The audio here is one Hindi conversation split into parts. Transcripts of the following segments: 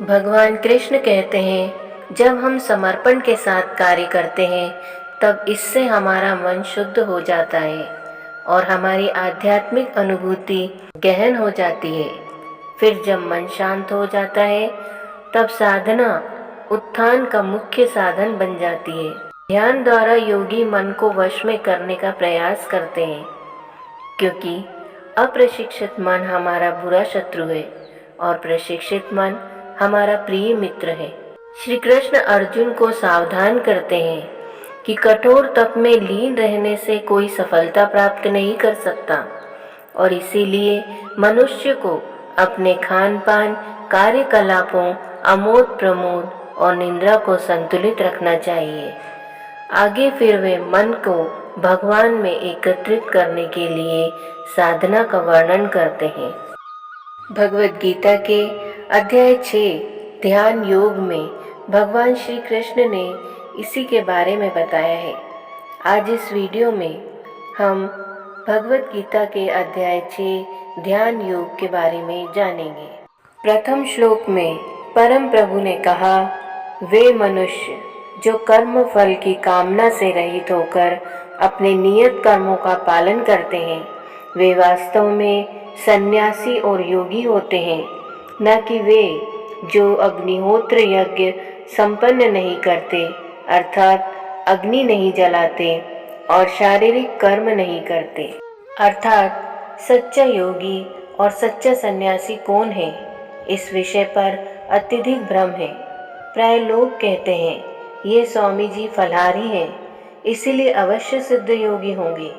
भगवान कृष्ण कहते हैं, जब हम समर्पण के साथ कार्य करते हैं तब इससे हमारा मन शुद्ध हो जाता है और हमारी आध्यात्मिक अनुभूति गहन हो जाती है। फिर जब मन शांत हो जाता है तब साधना उत्थान का मुख्य साधन बन जाती है। ध्यान द्वारा योगी मन को वश में करने का प्रयास करते हैं, क्योंकि अप्रशिक्षित मन हमारा बुरा शत्रु है और प्रशिक्षित मन हमारा प्रिय मित्र है। श्री कृष्ण अर्जुन को सावधान करते हैं कि कठोर तप में लीन रहने से कोई सफलता प्राप्त नहीं कर सकता और इसीलिए मनुष्य को अपने खान पान, कार्यकलापों, अमोद प्रमोद और निंद्रा को संतुलित रखना चाहिए। आगे फिर वे मन को भगवान में एकत्रित करने के लिए साधना का वर्णन करते हैं। भगवद गीता के अध्याय 6 ध्यान योग में भगवान श्री कृष्ण ने इसी के बारे में बताया है। आज इस वीडियो में हम भगवद गीता के अध्याय 6 ध्यान योग के बारे में जानेंगे। प्रथम श्लोक में परम प्रभु ने कहा, वे मनुष्य जो कर्म फल की कामना से रहित होकर अपने नियत कर्मों का पालन करते हैं, वे वास्तव में सन्यासी और योगी होते हैं, न कि वे जो अग्निहोत्र यज्ञ संपन्न नहीं करते, अर्थात अग्नि नहीं जलाते और शारीरिक कर्म नहीं करते। अर्थात सच्चा योगी और सच्चा सन्यासी कौन है, इस विषय पर अत्यधिक भ्रम है। प्राय लोग कहते हैं, ये स्वामी जी फलाहारी हैं, इसीलिए अवश्य सिद्ध योगी होंगे।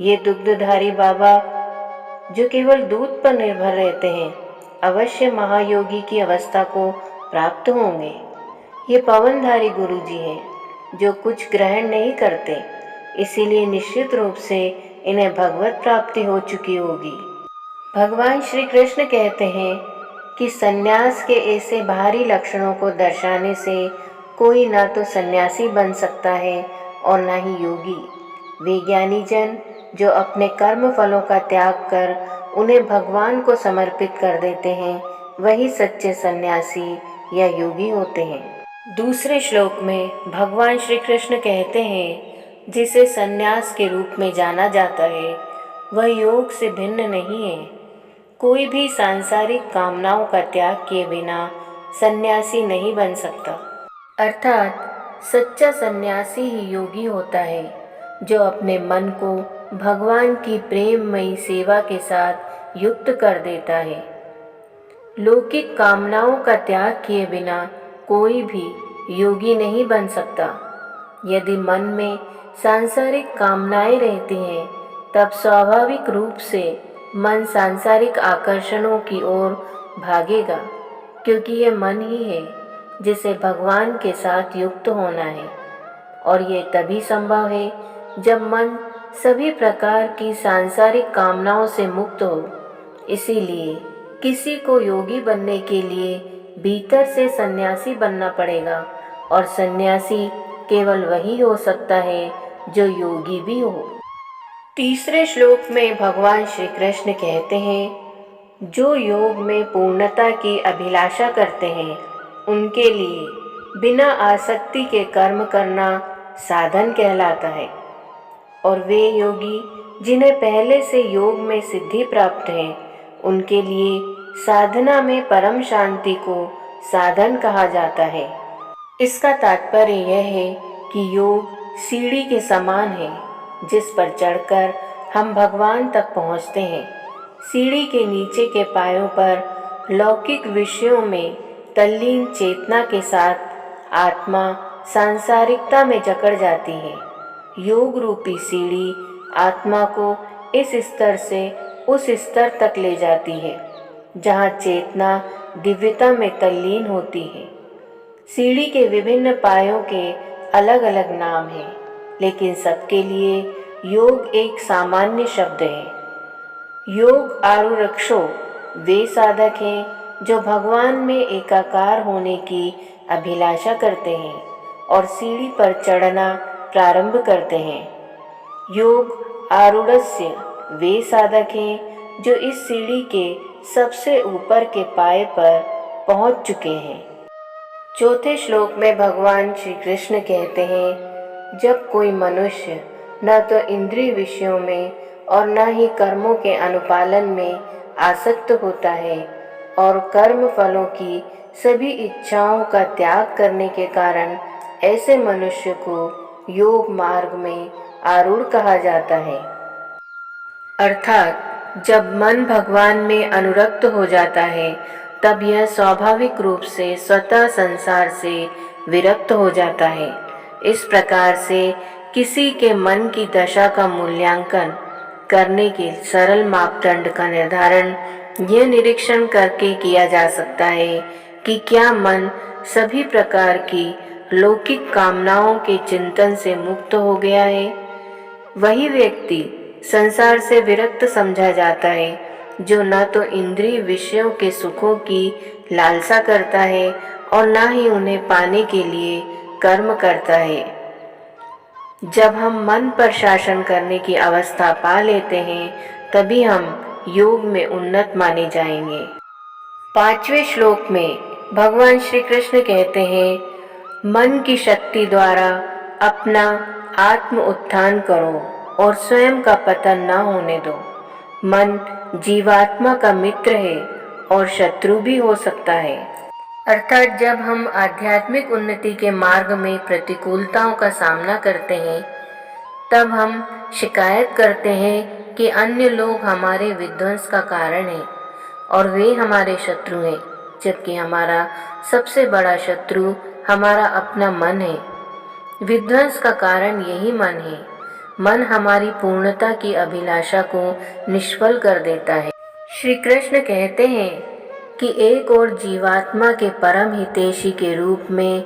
ये दुग्धधारी बाबा जो केवल दूध पर निर्भर रहते हैं, अवश्य महायोगी की अवस्था को प्राप्त होंगे। ये पवनधारी गुरुजी हैं जो कुछ ग्रहण नहीं करते, इसीलिए निश्चित रूप से इन्हें भगवत प्राप्ति हो चुकी होगी। भगवान श्री कृष्ण कहते हैं कि सन्यास के ऐसे बाहरी लक्षणों को दर्शाने से कोई ना तो सन्यासी बन सकता है और ना ही योगी। वे ज्ञानी जन जो अपने कर्म फलों का त्याग कर उन्हें भगवान को समर्पित कर देते हैं, वही सच्चे सन्यासी या योगी होते हैं। दूसरे श्लोक में भगवान श्री कृष्ण कहते हैं, जिसे सन्यास के रूप में जाना जाता है वह योग से भिन्न नहीं है। कोई भी सांसारिक कामनाओं का त्याग किए बिना सन्यासी नहीं बन सकता। अर्थात सच्चा सन्यासी ही योगी होता है, जो अपने मन को भगवान की प्रेममयी सेवा के साथ युक्त कर देता है। लौकिक कामनाओं का त्याग किए बिना कोई भी योगी नहीं बन सकता। यदि मन में सांसारिक कामनाएं रहती हैं, तब स्वाभाविक रूप से मन सांसारिक आकर्षणों की ओर भागेगा, क्योंकि यह मन ही है जिसे भगवान के साथ युक्त होना है, और ये तभी संभव है जब मन सभी प्रकार की सांसारिक कामनाओं से मुक्त हो। इसीलिए किसी को योगी बनने के लिए भीतर से सन्यासी बनना पड़ेगा, और सन्यासी केवल वही हो सकता है जो योगी भी हो। तीसरे श्लोक में भगवान श्री कृष्ण कहते हैं, जो योग में पूर्णता की अभिलाषा करते हैं, उनके लिए बिना आसक्ति के कर्म करना साधन कहलाता है, और वे योगी जिन्हें पहले से योग में सिद्धि प्राप्त है, उनके लिए साधना में परम शांति को साधन कहा जाता है। इसका तात्पर्य यह है कि योग सीढ़ी के समान है, जिस पर चढ़कर हम भगवान तक पहुँचते हैं। सीढ़ी के नीचे के पायों पर लौकिक विषयों में तल्लीन चेतना के साथ आत्मा सांसारिकता में जकड़ जाती है। योग रूपी सीढ़ी आत्मा को इस स्तर से उस स्तर तक ले जाती है जहाँ चेतना दिव्यता में तल्लीन होती है। सीढ़ी के विभिन्न पायों के अलग अलग नाम हैं, लेकिन सबके लिए योग एक सामान्य शब्द है। योग आरूढ़क्षो वे साधक हैं जो भगवान में एकाकार होने की अभिलाषा करते हैं और सीढ़ी पर चढ़ना प्रारंभ करते हैं। योग आरूढ़स्य वे साधक हैं जो इस सीढ़ी के सबसे ऊपर के पाए पर पहुंच चुके हैं। चौथे श्लोक में भगवान श्री कृष्ण कहते हैं, जब कोई मनुष्य न तो इंद्रिय विषयों में और न ही कर्मों के अनुपालन में आसक्त होता है और कर्म फलों की सभी इच्छाओं का त्याग करने के कारण ऐसे मनुष्य को योग मार्ग में आरूढ़ कहा जाता है। अर्थात जब मन भगवान में अनुरक्त हो जाता है तब यह स्वाभाविक रूप से स्वतः संसार से विरक्त हो जाता है। इस प्रकार से किसी के मन की दशा का मूल्यांकन करने के सरल मापदंड का निर्धारण यह निरीक्षण करके किया जा सकता है कि क्या मन सभी प्रकार की लौकिक कामनाओं के चिंतन से मुक्त हो गया है। वही व्यक्ति संसार से विरक्त समझा जाता है जो न तो इंद्रिय विषयों के सुखों की लालसा करता है और न ही उन्हें पाने के लिए कर्म करता है। जब हम मन पर शासन करने की अवस्था पा लेते हैं तभी हम योग में उन्नत माने जाएंगे। 5वें श्लोक में भगवान श्री कृष्ण कहते हैं, मन की शक्ति द्वारा अपना आत्म उत्थान करो और स्वयं का पतन न होने दो। मन जीवात्मा का मित्र है और शत्रु भी हो सकता है। अर्थात जब हम आध्यात्मिक उन्नति के मार्ग में प्रतिकूलताओं का सामना करते हैं तब हम शिकायत करते हैं कि अन्य लोग हमारे विध्वंस का कारण हैं और वे हमारे शत्रु हैं, जबकि हमारा सबसे बड़ा शत्रु हमारा अपना मन है। विध्वंस का कारण यही मन है। मन हमारी पूर्णता की अभिलाषा को निष्फल कर देता है। श्री कृष्ण कहते हैं कि एक और जीवात्मा के परम हितैषी के रूप में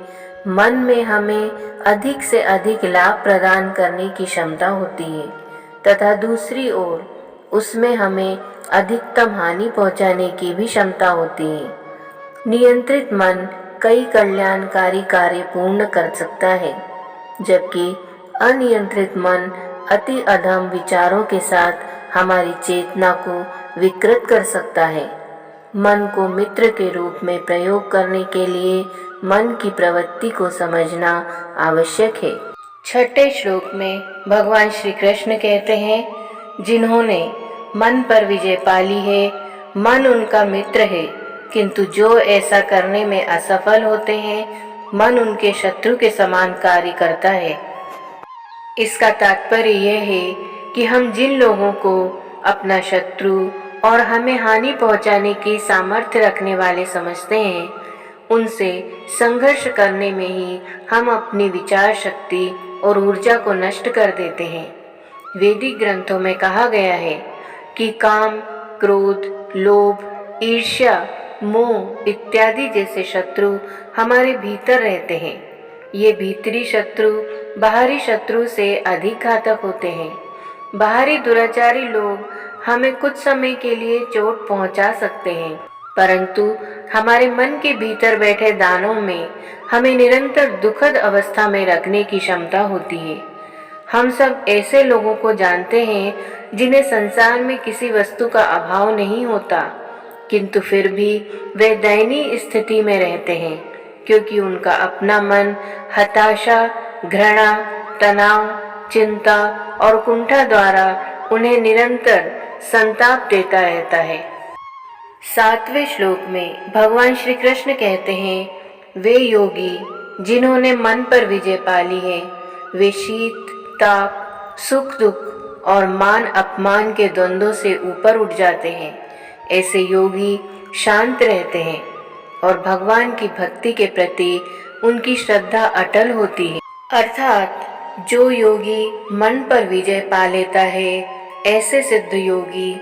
मन में हमें अधिक से अधिक लाभ प्रदान करने की क्षमता होती है तथा दूसरी ओर उसमें हमें अधिकतम हानि पहुंचाने की भी क्षमता होती है। नियंत्रित मन कई कल्याणकारी कार्य पूर्ण कर सकता है, जबकि अनियंत्रित मन अति अधम विचारों के साथ हमारी चेतना को विकृत कर सकता है। मन को मित्र के रूप में प्रयोग करने के लिए मन की प्रवृत्ति को समझना आवश्यक है। 6ठे श्लोक में भगवान श्री कृष्ण कहते हैं, जिन्होंने मन पर विजय पाली है मन उनका मित्र है, किंतु जो ऐसा करने में असफल होते हैं मन उनके शत्रु के समान कार्य करता है। इसका तात्पर्य यह है कि हम जिन लोगों को अपना शत्रु और हमें हानि पहुंचाने की सामर्थ्य रखने वाले समझते हैं उनसे संघर्ष करने में ही हम अपनी विचार शक्ति और ऊर्जा को नष्ट कर देते हैं। वैदिक ग्रंथों में कहा गया है कि काम, क्रोध, लोभ, ईर्ष्या, मोह इत्यादि जैसे शत्रु हमारे भीतर रहते हैं। ये भीतरी शत्रु बाहरी शत्रु से अधिक घातक होते हैं। बाहरी दुराचारी लोग हमें कुछ समय के लिए चोट पहुंचा सकते हैं, परंतु हमारे मन के भीतर बैठे दानों में हमें निरंतर दुखद अवस्था में रखने की क्षमता होती है। हम सब ऐसे लोगों को जानते हैं जिन्हें संसार में किसी वस्तु का अभाव नहीं होता, किंतु फिर भी वे दयनीय स्थिति में रहते हैं क्योंकि उनका अपना मन हताशा, घृणा, तनाव, चिंता और कुंठा द्वारा उन्हें निरंतर संताप देता रहता है। 7वें श्लोक में भगवान श्री कृष्ण कहते हैं, वे योगी जिन्होंने मन पर विजय पाली है वे शीत, ताप, सुख दुख और मान अपमान के द्वंद्वों से ऊपर उठ जाते हैं। ऐसे योगी शांत रहते हैं और भगवान की भक्ति के प्रति उनकी श्रद्धा अटल होती है। अर्थात जो योगी मन पर विजय पा लेता है ऐसे सिद्ध योगी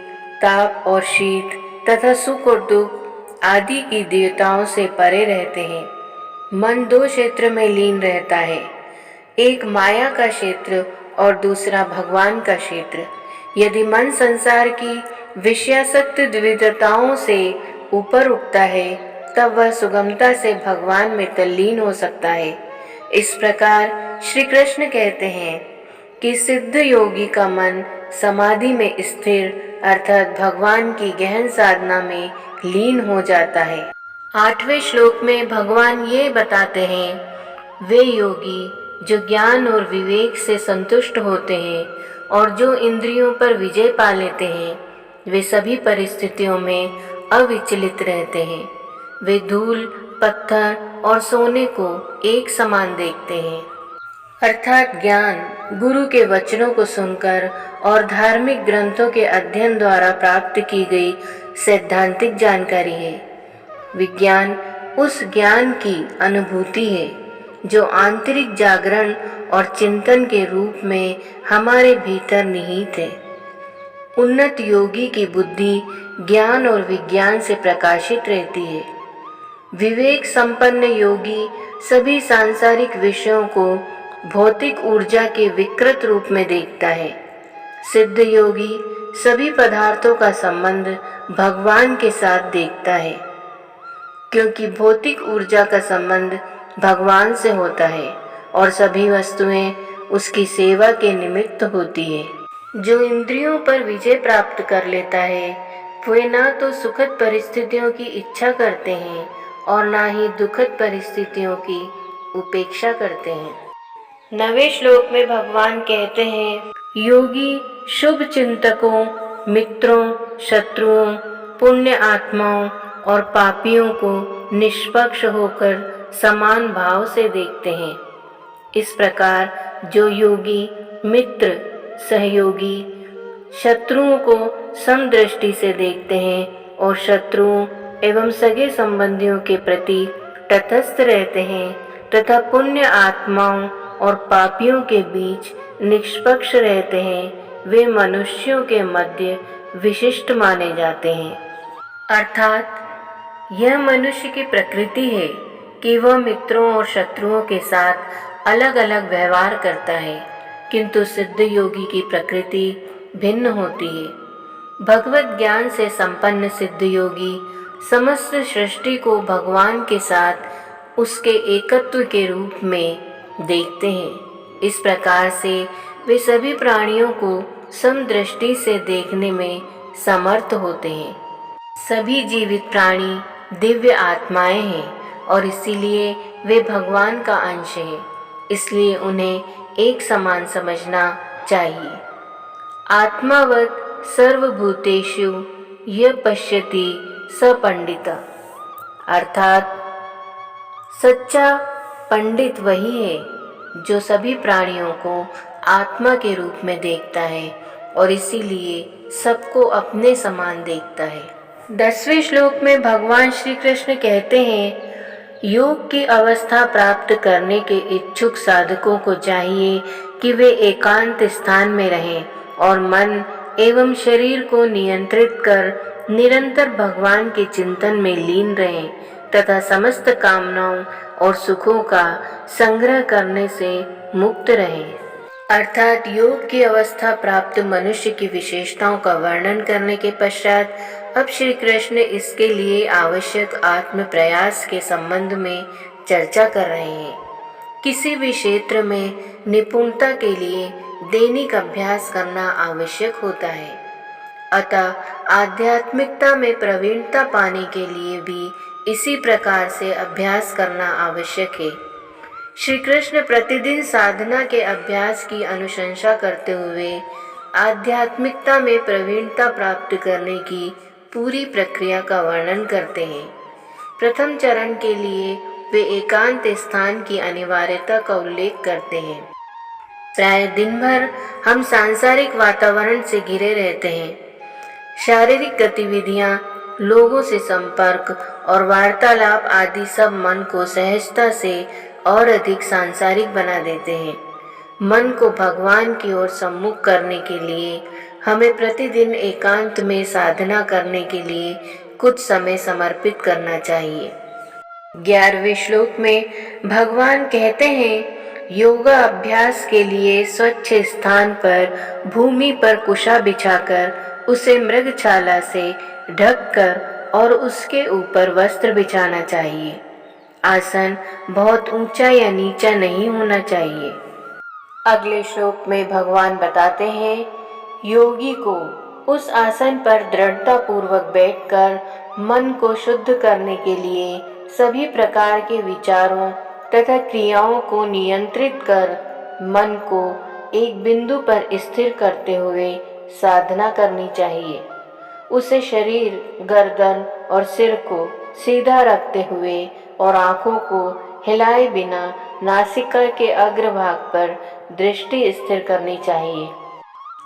ताप और शीत तथा सुख और दुख आदि की देवताओं से परे रहते हैं। मन दो क्षेत्र में लीन रहता है, एक माया का क्षेत्र और दूसरा भगवान का क्षेत्र। यदि मन संसार की विषयासक्त द्विविधताओं से ऊपर उठता है तब वह सुगमता से भगवान में तल्लीन हो सकता है। इस प्रकार श्री कृष्ण कहते हैं कि सिद्ध योगी का मन समाधि में स्थिर अर्थात भगवान की गहन साधना में लीन हो जाता है। 8वें श्लोक में भगवान ये बताते हैं, वे योगी जो ज्ञान और विवेक से संतुष्ट होते हैं और जो इंद्रियों पर विजय पा लेते हैं, वे सभी परिस्थितियों में अविचलित रहते हैं। वे धूल, पत्थर और सोने को एक समान देखते हैं। अर्थात ज्ञान गुरु के वचनों को सुनकर और धार्मिक ग्रंथों के अध्ययन द्वारा प्राप्त की गई सैद्धांतिक जानकारी है। विज्ञान उस ज्ञान की अनुभूति है जो आंतरिक जागरण और चिंतन के रूप में हमारे भीतर निहित है। उन्नत योगी की बुद्धि ज्ञान और विज्ञान से प्रकाशित रहती है। विवेक संपन्न योगी सभी सांसारिक विषयों को भौतिक ऊर्जा के विकृत रूप में देखता है। सिद्ध योगी सभी पदार्थों का संबंध भगवान के साथ देखता है, क्योंकि भौतिक ऊर्जा का संबंध भगवान से होता है और सभी वस्तुएं उसकी सेवा के निमित्त होती है। जो इंद्रियों पर विजय प्राप्त कर लेता है, वे ना तो सुखद परिस्थितियों की इच्छा करते हैं और ना ही दुखद परिस्थितियों की उपेक्षा करते हैं। 9वें श्लोक में भगवान कहते हैं, योगी शुभ चिंतकों, मित्रों, शत्रुओं, पुण्य आत्माओं और पापियों को निष्पक्ष होकर समान भाव से देखते हैं। इस प्रकार जो योगी मित्र, सहयोगी, शत्रुओं को समदृष्टि से देखते हैं और शत्रुओं एवं सगे संबंधियों के प्रति तटस्थ रहते हैं तथा पुण्य आत्माओं और पापियों के बीच निष्पक्ष रहते हैं, वे मनुष्यों के मध्य विशिष्ट माने जाते हैं। अर्थात यह मनुष्य की प्रकृति है कि वह मित्रों और शत्रुओं के साथ अलग अलग व्यवहार करता है, किंतु सिद्ध योगी की प्रकृति भिन्न होती है। भगवत ज्ञान से संपन्न सिद्ध योगी समस्त सृष्टि को भगवान के साथ उसके एकत्व के रूप में देखते हैं। इस प्रकार से वे सभी प्राणियों को समदृष्टि से देखने में समर्थ होते हैं। सभी जीवित प्राणी दिव्य आत्माएं हैं और इसीलिए वे भगवान का अंश हैं, इसलिए उन्हें एक समान समझना चाहिए। आत्मावत सर्वभूतेषु यः पश्यति स पंडित, अर्थात सच्चा पंडित वही है जो सभी प्राणियों को आत्मा के रूप में देखता है और इसीलिए सबको अपने समान देखता है। 10वें श्लोक में भगवान श्री कृष्ण कहते हैं, योग की अवस्था प्राप्त करने के इच्छुक साधकों को चाहिए कि वे एकांत स्थान में रहें और मन एवं शरीर को नियंत्रित कर निरंतर भगवान के चिंतन में लीन रहें तथा समस्त कामनाओं और सुखों का संग्रह करने से मुक्त रहें। अर्थात योग की अवस्था प्राप्त मनुष्य की विशेषताओं का वर्णन करने के पश्चात अब श्री कृष्ण इसके लिए आवश्यक आत्म प्रयास के संबंध में चर्चा कर रहे हैं। किसी भी क्षेत्र में निपुणता के लिए दैनिक अभ्यास करना आवश्यक होता है, अतः आध्यात्मिकता में प्रवीणता पाने के लिए भी इसी प्रकार से अभ्यास करना आवश्यक है। श्री कृष्ण प्रतिदिन साधना के अभ्यास की अनुशंसा करते हुए आध्यात्मिकता में प्रवीणता प्राप्त करने की पूरी प्रक्रिया का वर्णन करते हैं। प्रथम चरण के लिए वे एकांत स्थान की अनिवार्यता का उल्लेख करते हैं। प्राय दिन भर हम सांसारिक वातावरण से घिरे रहते हैं। शारीरिक गतिविधियां, लोगों से संपर्क और वार्तालाप आदि सब मन को सहजता से और अधिक सांसारिक बना देते हैं। मन को भगवान की ओर सम्मुख करने के लिए हमें प्रतिदिन एकांत में साधना करने के लिए कुछ समय समर्पित करना चाहिए। 11वें श्लोक में भगवान कहते हैं, योगा अभ्यास के लिए स्वच्छ स्थान पर भूमि पर कुशा बिछाकर उसे मृगछाला से ढककर और उसके ऊपर वस्त्र बिछाना चाहिए। आसन बहुत ऊंचा या नीचा नहीं होना चाहिए। अगले श्लोक में भगवान बताते हैं, योगी को उस आसन पर दृढ़ता पूर्वक बैठकर मन को शुद्ध करने के लिए सभी प्रकार के विचारों तथा क्रियाओं को नियंत्रित कर मन को एक बिंदु पर स्थिर करते हुए साधना करनी चाहिए। उसे शरीर, गर्दन और सिर को सीधा रखते हुए और आंखों को हिलाए बिना नासिका के अग्रभाग पर दृष्टि स्थिर करनी चाहिए।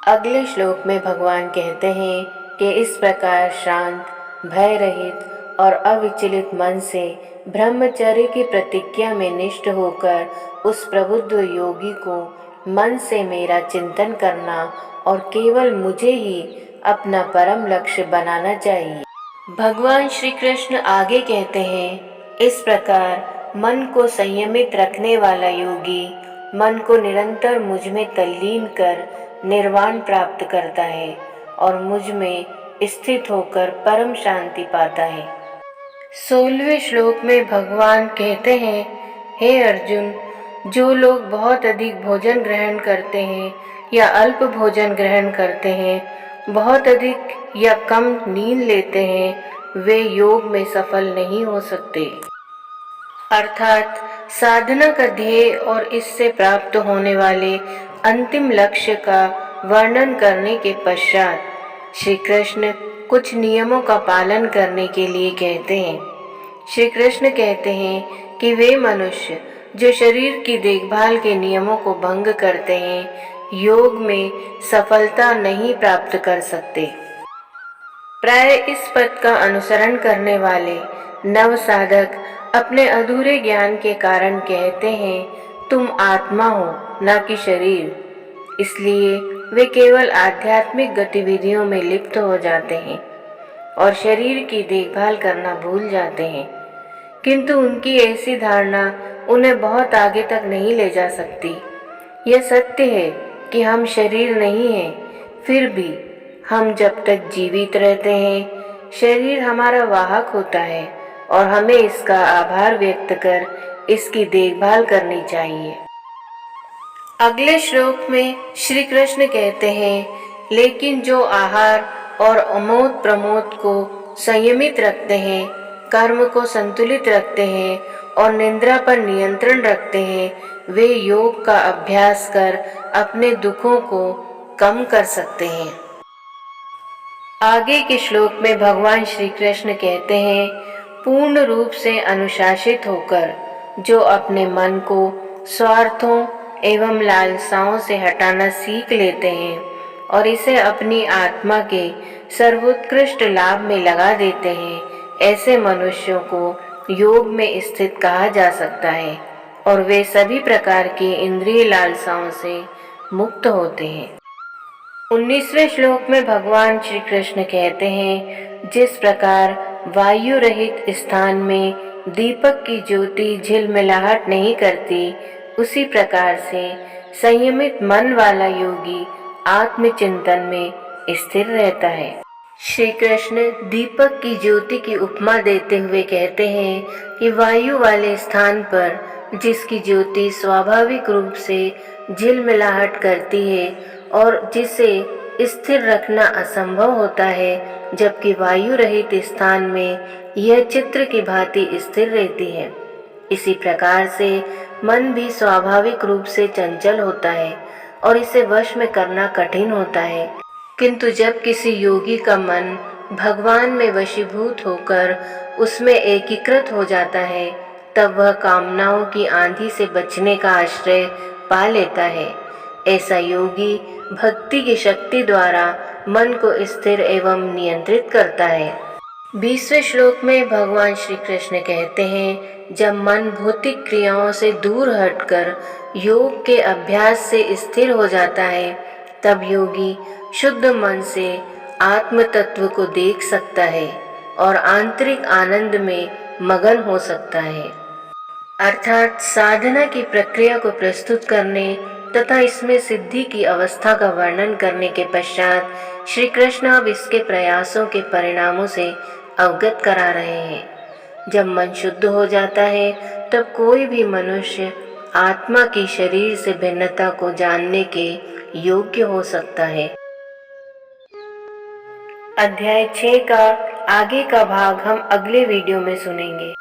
अगले श्लोक में भगवान कहते हैं कि इस प्रकार शांत, भय रहित और अविचलित मन से ब्रह्मचर्य की प्रतिज्ञा में निष्ठ होकर उस प्रबुद्ध योगी को मन से मेरा चिंतन करना और केवल मुझे ही अपना परम लक्ष्य बनाना चाहिए। भगवान श्री कृष्ण आगे कहते हैं, इस प्रकार मन को संयमित रखने वाला योगी मन को निरंतर मुझ में तल्लीन कर निर्वाण प्राप्त करता है और मुझ में स्थित होकर परम शांति पाता है। 16वें श्लोक में भगवान कहते हैं, हे अर्जुन, जो लोग बहुत अधिक भोजन ग्रहण करते हैं या अल्प भोजन ग्रहण करते हैं, बहुत अधिक या कम नींद लेते हैं, वे योग में सफल नहीं हो सकते। अर्थात साधना का ध्येय और इससे प्राप्त होने वाले अंतिम लक्ष्य का वर्णन करने के पश्चात श्री कृष्ण कुछ नियमों का पालन करने के लिए कहते हैं। श्री कृष्ण कहते हैं कि वे मनुष्य जो शरीर की देखभाल के नियमों को भंग करते हैं, योग में सफलता नहीं प्राप्त कर सकते। प्राय इस पद का अनुसरण करने वाले नव साधक अपने अधूरे ज्ञान के कारण कहते हैं, तुम आत्मा हो, न कि शरीर। इसलिए वे केवल आध्यात्मिक गतिविधियों में लिप्त हो जाते हैं और शरीर की देखभाल करना भूल जाते हैं। किंतु उनकी ऐसी धारणा उन्हें बहुत आगे तक नहीं ले जा सकती। यह सत्य है कि हम शरीर नहीं हैं, फिर भी हम जब तक जीवित रहते हैं, शरीर हमारा वाहक होता है और हमें इसका आभार व्यक्त कर इसकी देखभाल करनी चाहिए। अगले श्लोक में श्री कृष्ण कहते हैं, लेकिन जो आहार और अमोद प्रमोद को संयमित रखते हैं, कर्म को संतुलित रखते हैं और निद्रा पर नियंत्रण रखते हैं, वे योग का अभ्यास कर अपने दुखों को कम कर सकते हैं। आगे के श्लोक में भगवान श्री कृष्ण कहते हैं, पूर्ण रूप से अनुशासित होकर जो अपने मन को स्वार्थों एवं लालसाओं से हटाना सीख लेते हैं और इसे अपनी आत्मा के सर्वोत्कृष्ट लाभ में लगा देते हैं, ऐसे मनुष्यों को योग में स्थित कहा जा सकता है और वे सभी प्रकार की इंद्रिय लालसाओं से मुक्त होते हैं। 19वें श्लोक में भगवान श्री कृष्ण कहते हैं, जिस प्रकार वायु रहित स्थान में दीपक की ज्योति झिलमिलाहट नहीं करती, उसी प्रकार से संयमित मन वाला योगी आत्मचिंतन में स्थिर रहता है। श्री कृष्ण दीपक की ज्योति की उपमा देते हुए कहते हैं कि वायु वाले स्थान पर जिसकी ज्योति स्वाभाविक रूप से झिलमिलाहट करती है और जिसे स्थिर रखना असंभव होता है, जबकि वायु रहित स्थान में यह चित्र की भांति स्थिर रहती है। इसी प्रकार से मन भी स्वाभाविक रूप से चंचल होता है और इसे वश में करना कठिन होता है। किंतु जब किसी योगी का मन भगवान में वशीभूत होकर उसमें एकीकृत हो जाता है, तब वह कामनाओं की आंधी से बचने का आश्रय पा लेता है। ऐसा योगी भक्ति की शक्ति द्वारा मन को स्थिर एवं नियंत्रित करता है। 20वें श्लोक में भगवान श्री कृष्ण कहते हैं, जब मन भौतिक क्रियाओं से दूर हटकर योग के अभ्यास से स्थिर हो जाता है, तब योगी शुद्ध मन से आत्म तत्व को देख सकता है और आंतरिक आनंद में मगन हो सकता है। अर्थात साधना की प्रक्रिया को प्रस्तुत करने तथा इसमें सिद्धि की अवस्था का वर्णन करने के पश्चात श्री कृष्ण अब इसके प्रयासों के परिणामों से अवगत करा रहे हैं। जब मन शुद्ध हो जाता है, तब कोई भी मनुष्य आत्मा की शरीर से भिन्नता को जानने के योग्य हो सकता है। अध्याय 6 का आगे का भाग हम अगले वीडियो में सुनेंगे।